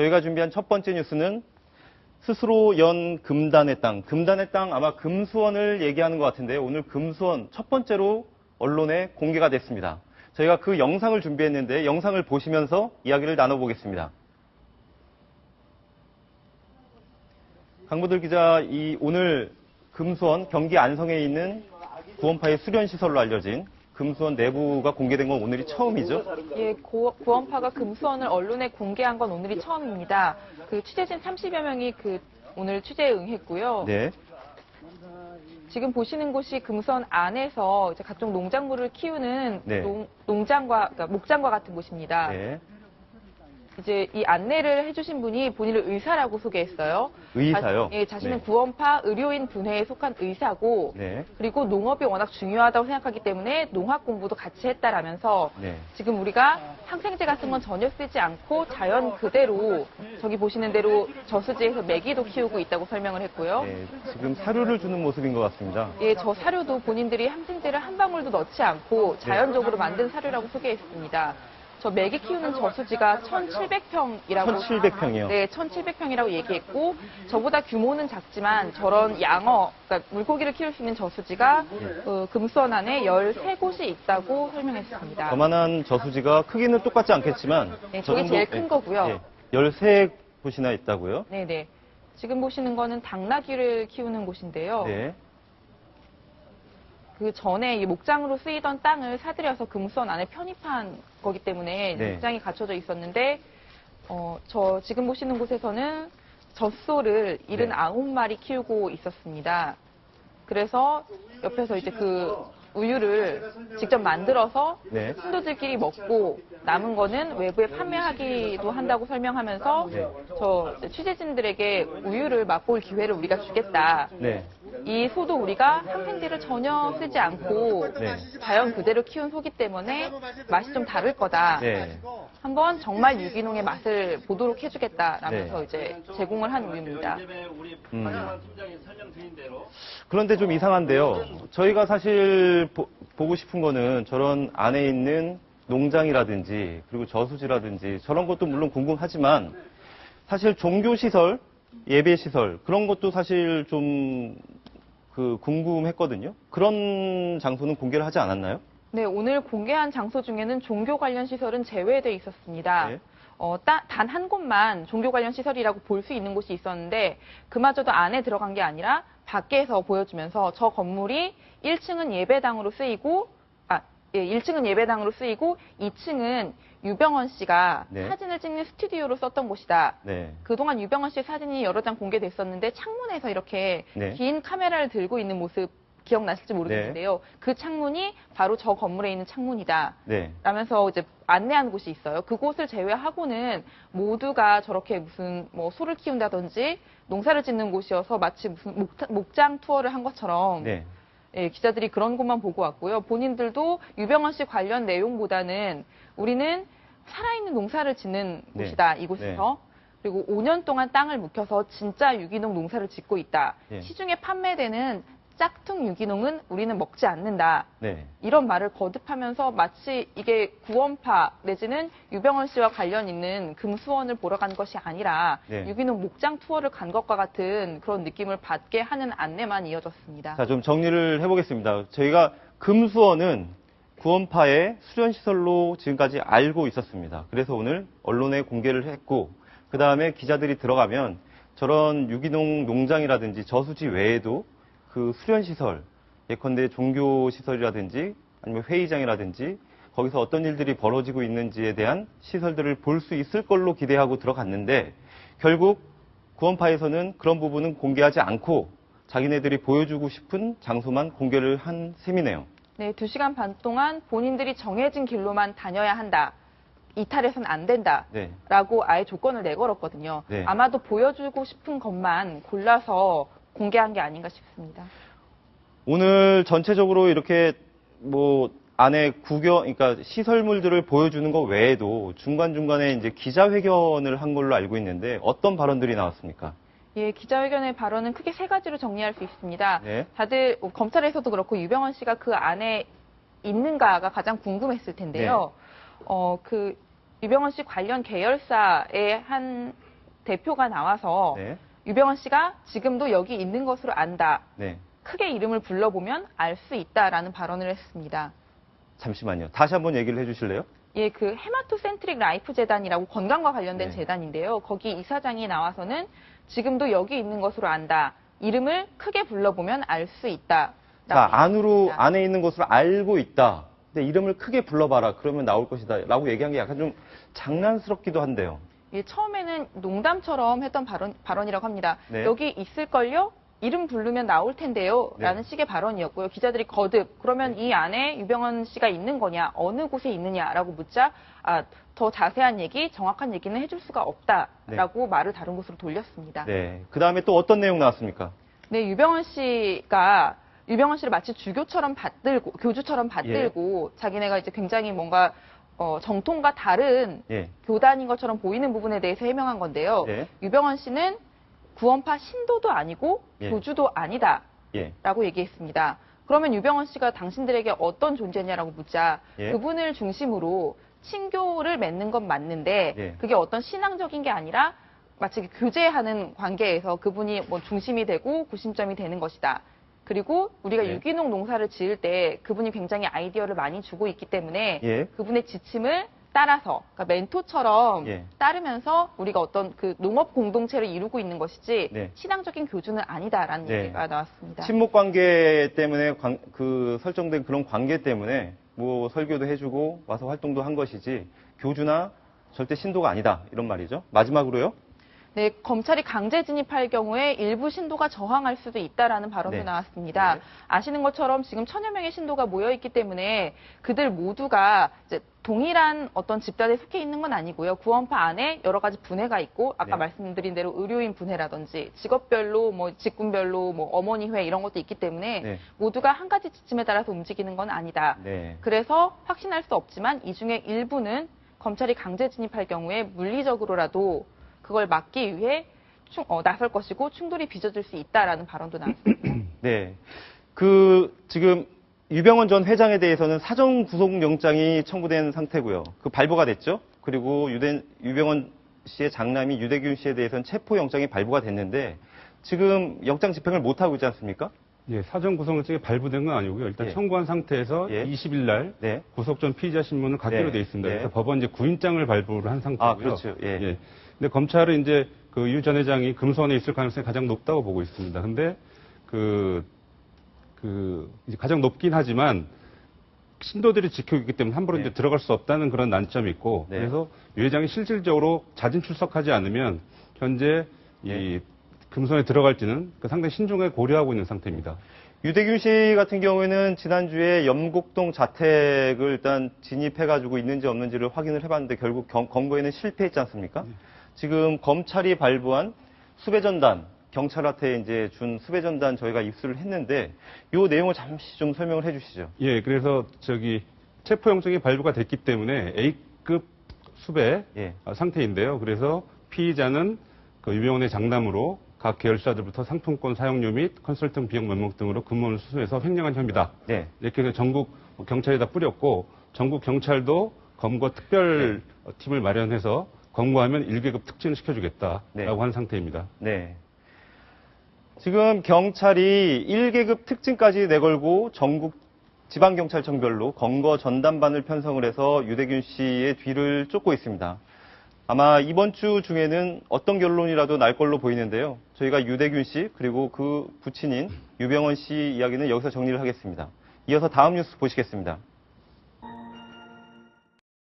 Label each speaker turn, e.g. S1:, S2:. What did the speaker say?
S1: 저희가 준비한 첫 번째 뉴스는 스스로 연 금단의 땅. 금단의 땅 아마 금수원을 얘기하는 것 같은데요. 오늘 금수원 첫 번째로 언론에 공개가 됐습니다. 저희가 그 영상을 준비했는데 영상을 보시면서 이야기를 나눠보겠습니다. 강보들 기자, 오늘 금수원 경기 안성에 있는 구원파의 수련시설로 알려진 금수원 내부가 공개된 건 오늘이 처음이죠?
S2: 예, 구원파가 금수원을 언론에 공개한 건 오늘이 처음입니다. 그 취재진 30여 명이 오늘 취재에 응했고요.
S1: 네.
S2: 지금 보시는 곳이 금수원 안에서 이제 각종 농작물을 키우는
S1: 네.
S2: 그러니까 목장과 같은 곳입니다.
S1: 네.
S2: 이제 이 안내를 해주신 분이 본인을 의사라고 소개했어요.
S1: 의사요?
S2: 자신은
S1: 네.
S2: 구원파 의료인 분회에 속한 의사고,
S1: 네.
S2: 그리고 농업이 워낙 중요하다고 생각하기 때문에 농학 공부도 같이 했다라면서
S1: 네.
S2: 지금 우리가 항생제 같은 건 전혀 쓰지 않고 자연 그대로 저기 보시는 대로 저수지에서 메기도 키우고 있다고 설명을 했고요.
S1: 네, 지금 사료를 주는 모습인 것 같습니다.
S2: 예, 저 사료도 본인들이 항생제를 한 방울도 넣지 않고 자연적으로 만든 사료라고 소개했습니다. 저 메기 키우는 저수지가 1,700평이라고.
S1: 1,700평이요?
S2: 네, 1,700평이라고 얘기했고, 저보다 규모는 작지만 저런 양어, 그러니까 물고기를 키울 수 있는 저수지가 금수원 안에 13곳이 있다고 설명했습니다.
S1: 저만한 저수지가 크기는 똑같지 않겠지만
S2: 네, 저게 제일 큰 거고요.
S1: 13곳이나 있다고요?
S2: 네네. 지금 보시는 거는 당나귀를 키우는 곳인데요.
S1: 네.
S2: 그 전에 이 목장으로 쓰이던 땅을 사들여서 금수원 안에 편입한 거기 때문에
S1: 네.
S2: 목장이 갖춰져 있었는데, 저 지금 보시는 곳에서는 젖소를 79마리 키우고 있었습니다. 그래서 옆에서 이제 그 우유를 직접 만들어서
S1: 네.
S2: 신도들끼리 먹고 남은 거는 외부에 판매하기도 한다고 설명하면서
S1: 네.
S2: 저 취재진들에게 우유를 맛볼 기회를 우리가 주겠다.
S1: 네.
S2: 이 소도 우리가 항생제를 전혀 쓰지 않고
S1: 네.
S2: 자연 그대로 키운 소기 때문에 맛이 좀 다를 거다.
S1: 네.
S2: 한번 정말 유기농의 맛을 보도록 해주겠다라면서
S1: 네.
S2: 이제 제공을 한 우유입니다.
S1: 그런데 좀 이상한데요. 저희가 사실 보고 싶은 거는 저런 안에 있는 농장이라든지 그리고 저수지라든지 저런 것도 물론 궁금하지만 사실 종교시설, 예배시설 그런 것도 사실 좀 궁금했거든요. 그런 장소는 공개를 하지 않았나요?
S2: 네, 오늘 공개한 장소 중에는 종교 관련 시설은 제외돼 있었습니다.
S1: 네.
S2: 단 한 곳만 종교 관련 시설이라고 볼 수 있는 곳이 있었는데 그마저도 안에 들어간 게 아니라 밖에서 보여주면서 저 건물이 1층은 예배당으로 쓰이고 1층은 예배당으로 쓰이고 2층은 유병헌 씨가
S1: 네.
S2: 사진을 찍는 스튜디오로 썼던 곳이다.
S1: 네.
S2: 그동안 유병헌 씨의 사진이 여러 장 공개됐었는데 창문에서 이렇게
S1: 네.
S2: 긴 카메라를 들고 있는 모습 기억나실지 모르겠는데요. 그 창문이 바로 저 건물에 있는 창문이다.
S1: 네.
S2: 라면서 이제 안내하는 곳이 있어요. 그곳을 제외하고는 모두가 저렇게 무슨 소를 키운다든지 농사를 짓는 곳이어서 마치 무슨 목장 투어를 한 것처럼
S1: 네.
S2: 예, 기자들이 그런 곳만 보고 왔고요. 본인들도 유병헌 씨 관련 내용보다는 우리는 살아있는 농사를 짓는
S1: 네.
S2: 곳이다, 이곳에서. 그리고 5년 동안 땅을 묵혀서 진짜 유기농 농사를 짓고 있다.
S1: 네.
S2: 시중에 판매되는 짝퉁 유기농은 우리는 먹지 않는다.
S1: 네.
S2: 이런 말을 거듭하면서 마치 이게 구원파 내지는 유병헌 씨와 관련 있는 금수원을 보러 간 것이 아니라
S1: 네.
S2: 유기농 목장 투어를 간 것과 같은 그런 느낌을 받게 하는 안내만 이어졌습니다.
S1: 자, 좀 정리를 해보겠습니다. 저희가 금수원은 구원파의 수련시설로 지금까지 알고 있었습니다. 그래서 오늘 언론에 공개를 했고 그 다음에 기자들이 들어가면 저런 유기농 농장이라든지 저수지 외에도 그 수련시설, 예컨대 종교시설이라든지 아니면 회의장이라든지 거기서 어떤 일들이 벌어지고 있는지에 대한 시설들을 볼 수 있을 걸로 기대하고 들어갔는데 결국 구원파에서는 그런 부분은 공개하지 않고 자기네들이 보여주고 싶은 장소만 공개를 한 셈이네요.
S2: 네, 2시간 반 동안 본인들이 정해진 길로만 다녀야 한다. 이탈해서는 안 된다.
S1: 네.
S2: 라고 아예 조건을 내걸었거든요.
S1: 네.
S2: 아마도 보여주고 싶은 것만 골라서 공개한 게 아닌가 싶습니다.
S1: 오늘 전체적으로 이렇게 안에 그러니까 시설물들을 보여주는 것 외에도 중간중간에 이제 기자회견을 한 걸로 알고 있는데 어떤 발언들이 나왔습니까?
S2: 예, 기자회견의 발언은 크게 3가지로 정리할 수 있습니다.
S1: 네.
S2: 다들 검찰에서도 그렇고 유병헌 씨가 그 안에 있는가가 가장 궁금했을 텐데요.
S1: 네.
S2: 그 유병헌 씨 관련 계열사의 한 대표가 나와서
S1: 네.
S2: 유병헌 씨가 지금도 여기 있는 것으로 안다.
S1: 네.
S2: 크게 이름을 불러보면 알 수 있다라는 발언을 했습니다.
S1: 잠시만요. 다시 한번 얘기를 해주실래요?
S2: 예, 그 헤마토센트릭 라이프 재단이라고 건강과 관련된
S1: 네.
S2: 재단인데요. 거기 이사장이 나와서는 지금도 여기 있는 것으로 안다. 이름을 크게 불러보면 알 수 있다.
S1: 자, 안에 있는 것으로 알고 있다. 근데 이름을 크게 불러봐라. 그러면 나올 것이다. 라고 얘기한 게 약간 좀 장난스럽기도 한데요.
S2: 예, 처음에는 농담처럼 했던 발언이라고 합니다.
S1: 네.
S2: 여기 있을걸요? 이름 부르면 나올 텐데요.
S1: 네.
S2: 라는 식의 발언이었고요. 기자들이 거듭 그러면 이 안에 유병헌 씨가 있는 거냐? 어느 곳에 있느냐라고 묻자 더 자세한 얘기, 정확한 얘기는 해줄 수가 없다라고 말을 다른 곳으로 돌렸습니다.
S1: 네. 그 다음에 또 어떤 내용 나왔습니까?
S2: 네, 유병헌 씨를 마치 주교처럼 받들고, 교주처럼 받들고, 자기네가 이제 굉장히 뭔가, 정통과 다른
S1: 예.
S2: 교단인 것처럼 보이는 부분에 대해서 해명한 건데요.
S1: 네.
S2: 유병헌 씨는 구원파 신도도 아니고,
S1: 예.
S2: 교주도 아니다.
S1: 예.
S2: 라고 얘기했습니다. 그러면 유병헌 씨가 당신들에게 어떤 존재냐라고 묻자,
S1: 예.
S2: 그분을 중심으로 친교를 맺는 건 맞는데,
S1: 예.
S2: 그게 어떤 신앙적인 게 아니라, 마치 교제하는 관계에서 그분이 뭐 중심이 되고 구심점이 되는 것이다. 그리고 우리가
S1: 네.
S2: 유기농 농사를 지을 때 그분이 굉장히 아이디어를 많이 주고 있기 때문에
S1: 예.
S2: 그분의 지침을 따라서, 그러니까 멘토처럼
S1: 예.
S2: 따르면서 우리가 어떤 그 농업 공동체를 이루고 있는 것이지
S1: 네.
S2: 신앙적인 교주는 아니다라는
S1: 네.
S2: 얘기가 나왔습니다.
S1: 친목 관계 때문에 설정된 그런 관계 때문에 뭐 설교도 해주고 와서 활동도 한 것이지 교주나 절대 신도가 아니다. 이런 말이죠. 마지막으로요.
S2: 네, 검찰이 강제 진입할 경우에 일부 신도가 저항할 수도 있다라는 발언도
S1: 네.
S2: 나왔습니다.
S1: 네.
S2: 아시는 것처럼 지금 1000여 명의 신도가 모여 있기 때문에 그들 모두가 이제 동일한 어떤 집단에 속해 있는 건 아니고요. 구원파 안에 여러 가지 분해가 있고 아까
S1: 네.
S2: 말씀드린 대로 의료인 분해라든지 직업별로 뭐 직군별로 뭐 어머니회 이런 것도 있기 때문에
S1: 네.
S2: 모두가 한 가지 지침에 따라서 움직이는 건 아니다.
S1: 네.
S2: 그래서 확신할 수 없지만 이 중에 일부는 검찰이 강제 진입할 경우에 물리적으로라도 그걸 막기 위해 나설 것이고 충돌이 빚어질 수 있다라는 발언도 나왔습니다.
S1: 네. 지금 유병헌 전 회장에 대해서는 사전 구속영장이 청구된 상태고요. 발부가 됐죠. 그리고 유병헌 씨의 장남이 유대균 씨에 대해서는 체포영장이 발부가 됐는데 지금 영장 집행을 못하고 있지 않습니까?
S3: 예, 사전 구속영장이 발부된 건 아니고요. 일단
S1: 예.
S3: 청구한 상태에서
S1: 예.
S3: 20일 날
S1: 네.
S3: 구속 전 피의자 신문을 갖기로
S1: 네.
S3: 돼 있습니다.
S1: 네.
S3: 그래서 법원 이제 구인장을 발부를 한 상태고요.
S1: 아, 그렇죠. 예.
S3: 근데 검찰은 이제 그 유 전 회장이 금수원에 있을 가능성이 가장 높다고 보고 있습니다. 근데 이제 가장 높긴 하지만 신도들이 지키고 있기 때문에 함부로
S1: 네.
S3: 이제 들어갈 수 없다는 그런 난점이 있고
S1: 네.
S3: 그래서 유 회장이 실질적으로 자진 출석하지 않으면 현재
S1: 네.
S3: 이 금수원에 들어갈지는 상당히 신중하게 고려하고 있는 상태입니다.
S1: 유대균 씨 같은 경우에는 지난주에 염곡동 자택을 일단 진입해가지고 있는지 없는지를 확인을 해봤는데 결국 검거에는 실패했지 않습니까? 지금 검찰이 발부한 수배전단, 경찰한테 이제 준 수배전단 저희가 입수를 했는데 이 내용을 잠시 좀 설명을 해주시죠.
S3: 예, 그래서 체포영장이 발부가 됐기 때문에 A급 수배
S1: 예.
S3: 상태인데요. 그래서 피의자는 유병헌의 장남으로 각 계열사들부터 상품권 사용료 및 컨설팅 비용 명목 등으로 금품을 수수해서 횡령한 혐의다.
S1: 네.
S3: 이렇게 해서 전국 경찰에다 뿌렸고 전국 경찰도 검거 특별팀을 마련해서 검거하면 1계급 특진을 시켜주겠다라고
S1: 네.
S3: 한 상태입니다.
S1: 네. 지금 경찰이 1계급 특진까지 내걸고 전국 지방경찰청별로 검거 전담반을 편성을 해서 유대균 씨의 뒤를 쫓고 있습니다. 아마 이번 주 중에는 어떤 결론이라도 날 걸로 보이는데요. 저희가 유대균 씨 그리고 그 부친인 유병헌 씨 이야기는 여기서 정리를 하겠습니다. 이어서 다음 뉴스 보시겠습니다.